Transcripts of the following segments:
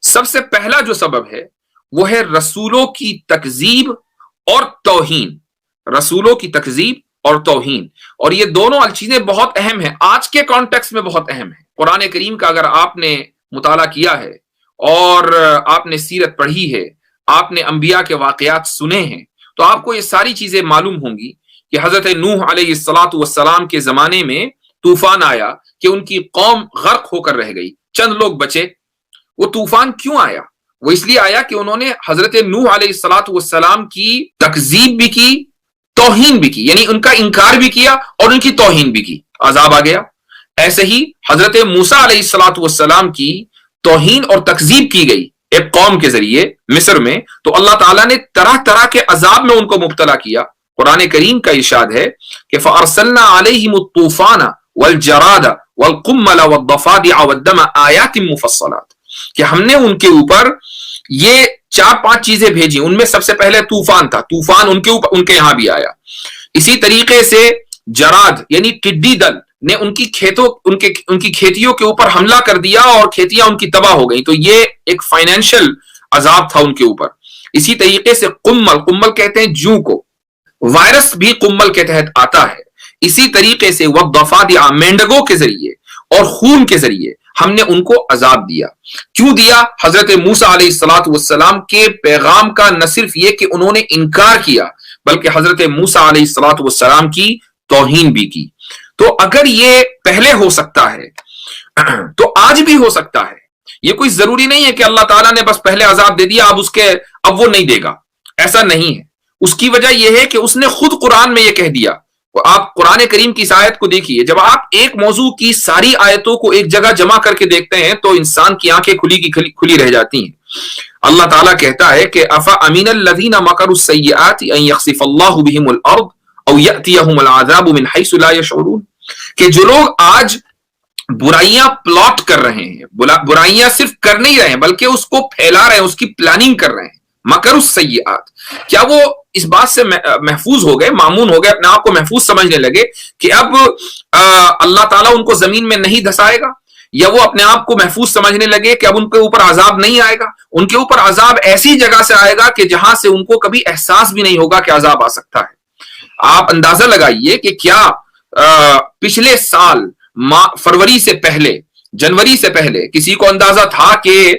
سب سے پہلا جو سبب ہے وہ ہے رسولوں کی تکذیب اور توہین. رسولوں کی تکذیب اور توہین, اور یہ دونوں چیزیں بہت اہم ہیں, آج کے کانٹیکس میں بہت اہم ہے. قرآن کریم کا اگر آپ نے مطالعہ کیا ہے اور آپ نے سیرت پڑھی ہے, آپ نے انبیاء کے واقعات سنے ہیں, تو آپ کو یہ ساری چیزیں معلوم ہوں گی کہ حضرت نوح علیہ السلام کے زمانے میں طوفان آیا کہ ان کی قوم غرق ہو کر رہ گئی, چند لوگ بچے. وہ طوفان کیوں آیا؟ وہ اس لیے آیا کہ انہوں نے حضرت نوح علیہ السلام کی تکذیب بھی کی, توہین بھی کی, یعنی ان کا انکار بھی کیا اور ان کی توہین بھی کی, عذاب آ گیا. ایسے ہی حضرت موسیٰ علیہ السلام کی توہین اور تکذیب کی گئی ایک قوم کے ذریعے مصر میں, تو اللہ تعالیٰ نے طرح طرح کے عذاب میں ان کو مبتلا کیا. قرآن کریم کا ارشاد ہے کہ فَأَرْسَلْنَا عَلَيْهِمُ الطُّوفَانَ وَالْجَرَادَ وَالْقُمَّلَ وَالضَّفَادِعَ وَالدَّمَ آيَاتٍ مُفَصَّلَاتٍ, کہ ہم نے ان کے اوپر یہ 4-5 چیزیں بھیجی. ان میں سب سے پہلے طوفان تھا, طوفان ان کے اوپر, ان کے یہاں بھی آیا. اسی طریقے سے جراد یعنی ٹڈی دل نے ان کی کھیتیوں کے اوپر حملہ کر دیا اور کھیتیاں ان کی تباہ ہو گئیں, تو یہ ایک فائنینشل عذاب تھا ان کے اوپر. اسی طریقے سے قمل کہتے ہیں جو کو, وائرس بھی قمل کے تحت آتا ہے. اسی طریقے سے والضفادع, مینڈگوں کے ذریعے اور خون کے ذریعے ہم نے ان کو عذاب دیا. کیوں دیا؟ حضرت موسیٰ علیہ السلام کے پیغام کا نہ صرف یہ کہ انہوں نے انکار کیا, بلکہ حضرت موسیٰ علیہ السلام کی توہین بھی کی. تو اگر یہ پہلے ہو سکتا ہے تو آج بھی ہو سکتا ہے. یہ کوئی ضروری نہیں ہے کہ اللہ تعالیٰ نے بس پہلے عذاب دے دیا اب وہ نہیں دے گا, ایسا نہیں ہے. اس کی وجہ یہ ہے کہ اس نے خود قرآن میں یہ کہہ دیا. آپ قرآن کریم کی اس آیت کو دیکھیے, جب آپ ایک موضوع کی ساری آیتوں کو ایک جگہ جمع کر کے دیکھتے ہیں تو انسان کی آنکھیں کھلی رہ جاتی ہیں. اللہ تعالیٰ کہتا ہے کہ أَفَأَمِنَ الَّذِينَ مَكَرُوا السَّيِّئَاتِ أَن يَخْسِفَ اللَّهُ بِهِمُ الْأَرْضَ أَوْ يَأْتِيَهُمُ الْعَذَابُ مِنْ حَيْثُ لَا يَشْعُرُونَ, کہ جو لوگ آج برائیاں پلاٹ کر رہے ہیں, برائیاں صرف کر نہیں رہے ہیں بلکہ اس کو پھیلا رہے ہیں, اس کی پلاننگ کر رہے ہیں, مکر السیئات, کیا وہ اس بات سے محفوظ ہو گئے, مامون ہو گئے, اپنے آپ کو محفوظ سمجھنے لگے کہ اب اللہ تعالیٰ ان کو زمین میں نہیں دھسائے گا, یا وہ اپنے آپ کو محفوظ سمجھنے لگے کہ اب ان کے اوپر عذاب نہیں آئے گا؟ ان کے اوپر عذاب ایسی جگہ سے آئے گا کہ جہاں سے ان کو کبھی احساس بھی نہیں ہوگا کہ عذاب آ سکتا ہے. آپ اندازہ لگائیے کہ کیا پچھلے سال فروری سے پہلے, جنوری سے پہلے کسی کو اندازہ تھا کہ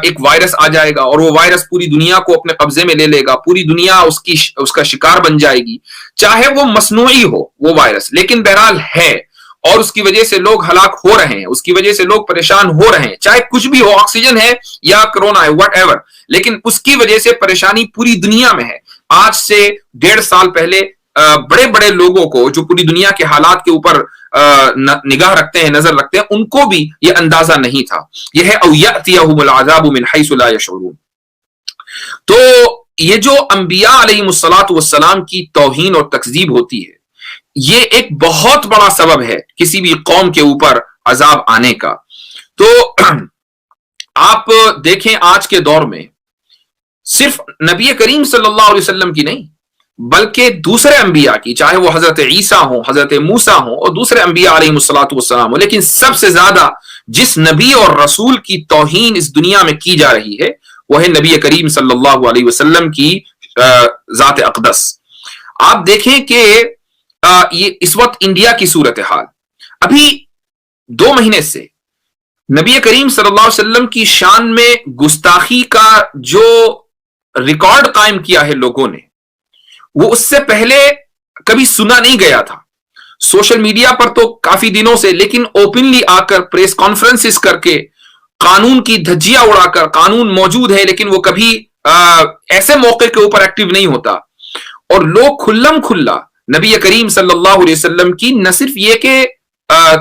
ایک وائرس آ جائے گا اور وہ وائرس پوری دنیا کو اپنے قبضے میں لے لے گا, پوری دنیا اس کا شکار بن جائے گی, چاہے وہ مصنوعی ہو وہ وائرس, لیکن بہرحال ہے, اور اس کی وجہ سے لوگ ہلاک ہو رہے ہیں, اس کی وجہ سے لوگ پریشان ہو رہے ہیں, چاہے کچھ بھی ہو, آکسیجن ہے یا کرونا ہے, واٹ ایور, لیکن اس کی وجہ سے پریشانی پوری دنیا میں ہے. آج سے 1.5 سال پہلے بڑے بڑے لوگوں کو جو پوری دنیا کے حالات کے اوپر نگاہ رکھتے ہیں, نظر رکھتے ہیں, ان کو بھی یہ اندازہ نہیں تھا. یہ ہے او یأتیہم العذاب من حیث لا یشعرون. تو یہ جو انبیاء علیہم السلام کی توہین اور تکذیب ہوتی ہے, یہ ایک بہت بڑا سبب ہے کسی بھی قوم کے اوپر عذاب آنے کا. تو آپ دیکھیں آج کے دور میں صرف نبی کریم صلی اللہ علیہ وسلم کی نہیں بلکہ دوسرے انبیاء کی, چاہے وہ حضرت عیسیٰ ہوں, حضرت موسیٰ ہوں اور دوسرے انبیاء علیہم السلام ہوں, لیکن سب سے زیادہ جس نبی اور رسول کی توہین اس دنیا میں کی جا رہی ہے وہ ہے نبی کریم صلی اللہ علیہ وسلم کی ذات اقدس. آپ دیکھیں کہ یہ اس وقت انڈیا کی صورتحال, ابھی 2 مہینے سے نبی کریم صلی اللہ علیہ وسلم کی شان میں گستاخی کا جو ریکارڈ قائم کیا ہے لوگوں نے, وہ اس سے پہلے کبھی سنا نہیں گیا تھا. سوشل میڈیا پر تو کافی دنوں سے, لیکن اوپنلی آ کر پریس کانفرنسز کر کے قانون کی دھجیاں اڑا کر, قانون موجود ہے لیکن وہ کبھی ایسے موقع کے اوپر ایکٹیو نہیں ہوتا, اور لوگ کھلم کھلا نبی کریم صلی اللہ علیہ وسلم کی نہ صرف یہ کہ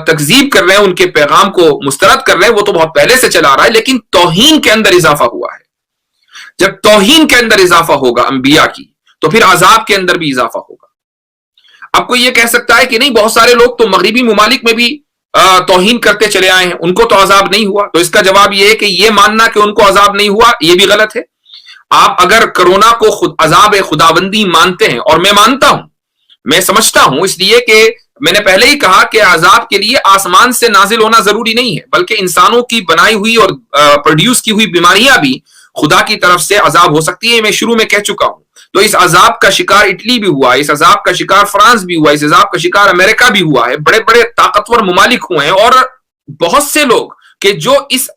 تکذیب کر رہے ہیں, ان کے پیغام کو مسترد کر رہے ہیں, وہ تو بہت پہلے سے چلا رہا ہے, لیکن توہین کے اندر اضافہ ہوا ہے. جب توہین کے اندر اضافہ ہوگا انبیاء کی, تو پھر عذاب کے اندر بھی اضافہ ہوگا. اب کوئی یہ کہہ سکتا ہے کہ نہیں, بہت سارے لوگ تو مغربی ممالک میں بھی توہین کرتے چلے آئے ہیں, ان کو تو عذاب نہیں ہوا. تو اس کا جواب یہ ہے کہ یہ ماننا کہ ان کو عذاب نہیں ہوا یہ بھی غلط ہے. آپ اگر کرونا کو عذاب خداوندی مانتے ہیں, اور میں مانتا ہوں, میں سمجھتا ہوں, اس لیے کہ میں نے پہلے ہی کہا کہ عذاب کے لیے آسمان سے نازل ہونا ضروری نہیں ہے، بلکہ انسانوں کی بنائی ہوئی اور پروڈیوس کی ہوئی بیماریاں بھی خدا کی طرف سے عذاب ہو سکتی ہے، میں شروع میں کہہ چکا ہوں۔ تو اس عذاب کا شکار اٹلی بھی ہوا ہے، اس عذاب کا شکار فرانس بھی ہوا ہے، اس عذاب کا شکار امریکہ بھی ہوا ہے، بڑے بڑے طاقتور ممالک ہوئے ہیں، اور بہت سے لوگ کہ جو اس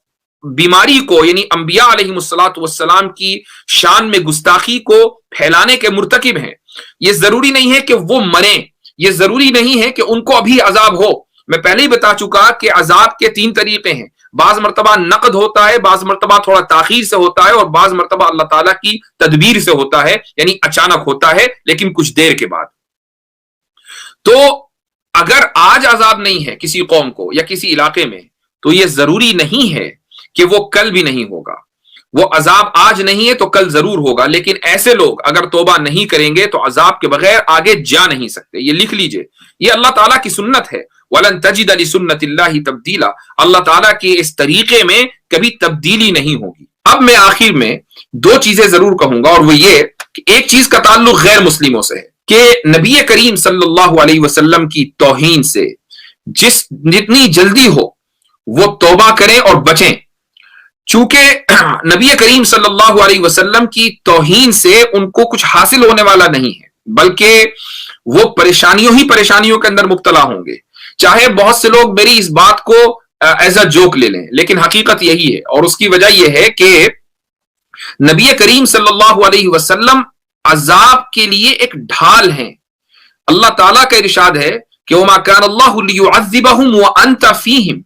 بیماری کو یعنی انبیاء علیہ السلام کی شان میں گستاخی کو پھیلانے کے مرتکب ہیں۔ یہ ضروری نہیں ہے کہ وہ مریں، یہ ضروری نہیں ہے کہ ان کو ابھی عذاب ہو۔ میں پہلے ہی بتا چکا کہ عذاب کے 3 طریقے ہیں، بعض مرتبہ نقد ہوتا ہے، بعض مرتبہ تھوڑا تاخیر سے ہوتا ہے، اور بعض مرتبہ اللہ تعالیٰ کی تدبیر سے ہوتا ہے، یعنی اچانک ہوتا ہے لیکن کچھ دیر کے بعد۔ تو اگر آج عذاب نہیں ہے کسی قوم کو یا کسی علاقے میں، تو یہ ضروری نہیں ہے کہ وہ کل بھی نہیں ہوگا۔ وہ عذاب آج نہیں ہے تو کل ضرور ہوگا، لیکن ایسے لوگ اگر توبہ نہیں کریں گے تو عذاب کے بغیر آگے جا نہیں سکتے۔ یہ لکھ لیجئے، یہ اللہ تعالیٰ کی سنت ہے۔ وَلَن تَجِدَ لِسُنَّتِ اللَّهِ تَبْدِيلًا، اللہ تعالیٰ کے اس طریقے میں کبھی تبدیلی نہیں ہوگی۔ اب میں آخر میں 2 چیزیں ضرور کہوں گا، اور وہ یہ کہ ایک چیز کا تعلق غیر مسلموں سے ہے کہ نبی کریم صلی اللہ علیہ وسلم کی توہین سے جتنی جلدی ہو وہ توبہ کریں اور بچیں، چونکہ نبی کریم صلی اللہ علیہ وسلم کی توہین سے ان کو کچھ حاصل ہونے والا نہیں ہے، بلکہ وہ پریشانیوں کے اندر مبتلا ہوں گے۔ چاہے بہت سے لوگ میری اس بات کو ایز اے جوک لے لیں، لیکن حقیقت یہی ہے، اور اس کی وجہ یہ ہے کہ نبی کریم صلی اللہ علیہ وسلم عذاب کے لیے ایک ڈھال ہیں۔ اللہ تعالیٰ کا ارشاد ہے کہ وَمَا كَانَ اللَّهُ لِيُعَذِّبَهُمْ وَأَنْتَ فِيهِمْ،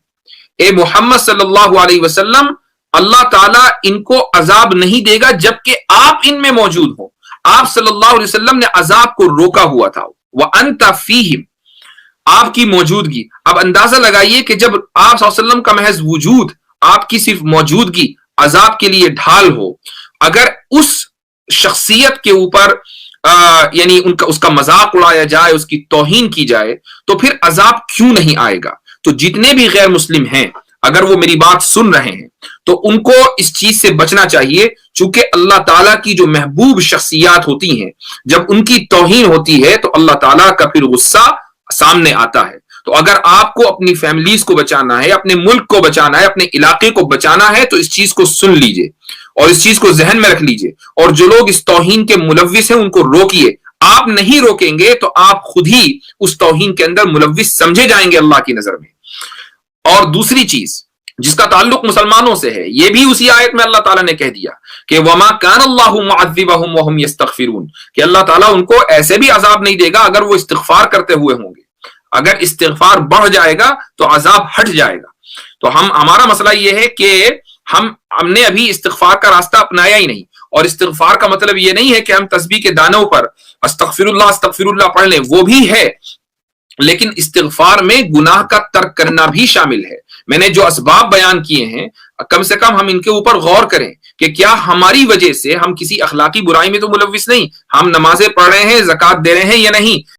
اے محمد صلی اللہ علیہ وسلم، اللہ تعالیٰ ان کو عذاب نہیں دے گا جبکہ آپ ان میں موجود ہو۔ آپ صلی اللہ علیہ وسلم نے عذاب کو روکا ہوا تھا، وَأَنْتَ فِيهِمْ، آپ کی موجودگی۔ اب اندازہ لگائیے کہ جب آپ صلی اللہ علیہ وسلم کا محض وجود، آپ کی صرف موجودگی عذاب کے لیے ڈھال ہو، اگر اس شخصیت کے اوپر یعنی اس کا مذاق اڑایا جائے، اس کی توہین کی جائے، تو پھر عذاب کیوں نہیں آئے گا؟ تو جتنے بھی غیر مسلم ہیں اگر وہ میری بات سن رہے ہیں تو ان کو اس چیز سے بچنا چاہیے، چونکہ اللہ تعالیٰ کی جو محبوب شخصیات ہوتی ہیں جب ان کی توہین ہوتی ہے تو اللہ تعالیٰ کا پھر غصہ سامنے آتا ہے۔ تو اگر آپ کو اپنی فیملیز کو بچانا ہے، اپنے ملک کو بچانا ہے، اپنے علاقے کو بچانا ہے، تو اس چیز کو سن لیجئے اور اس چیز کو ذہن میں رکھ لیجئے، اور جو لوگ اس توہین کے ملوث ہیں ان کو روکیے۔ آپ نہیں روکیں گے تو آپ خود ہی اس توہین کے اندر ملوث سمجھے جائیں گے اللہ کی نظر میں۔ اور دوسری چیز جس کا تعلق مسلمانوں سے ہے، یہ بھی اسی آیت میں اللہ تعالیٰ نے کہہ دیا کہ وَمَا كَانَ اللَّهُ مُعَذِّبَهُمْ وَهُمْ يَسْتَغْفِرُونَ، کہ اللہ تعالیٰ ان کو ایسے بھی عذاب نہیں دے گا اگر وہ استغفار کرتے ہوئے ہوں گے۔ اگر استغفار بڑھ جائے گا تو عذاب ہٹ جائے گا۔ تو ہمارا مسئلہ یہ ہے کہ ہم نے ابھی استغفار کا راستہ اپنایا ہی نہیں، اور استغفار کا مطلب یہ نہیں ہے کہ ہم تسبیح کے دانوں پر استغفر اللہ پڑھ لیں، وہ بھی ہے، لیکن استغفار میں گناہ کا ترک کرنا بھی شامل ہے۔ میں نے جو اسباب بیان کیے ہیں کم سے کم ہم ان کے اوپر غور کریں کہ کیا ہماری وجہ سے ہم کسی اخلاقی برائی میں تو ملوث نہیں، ہم نمازیں پڑھ رہے ہیں، زکوٰۃ دے رہے ہیں یا نہیں،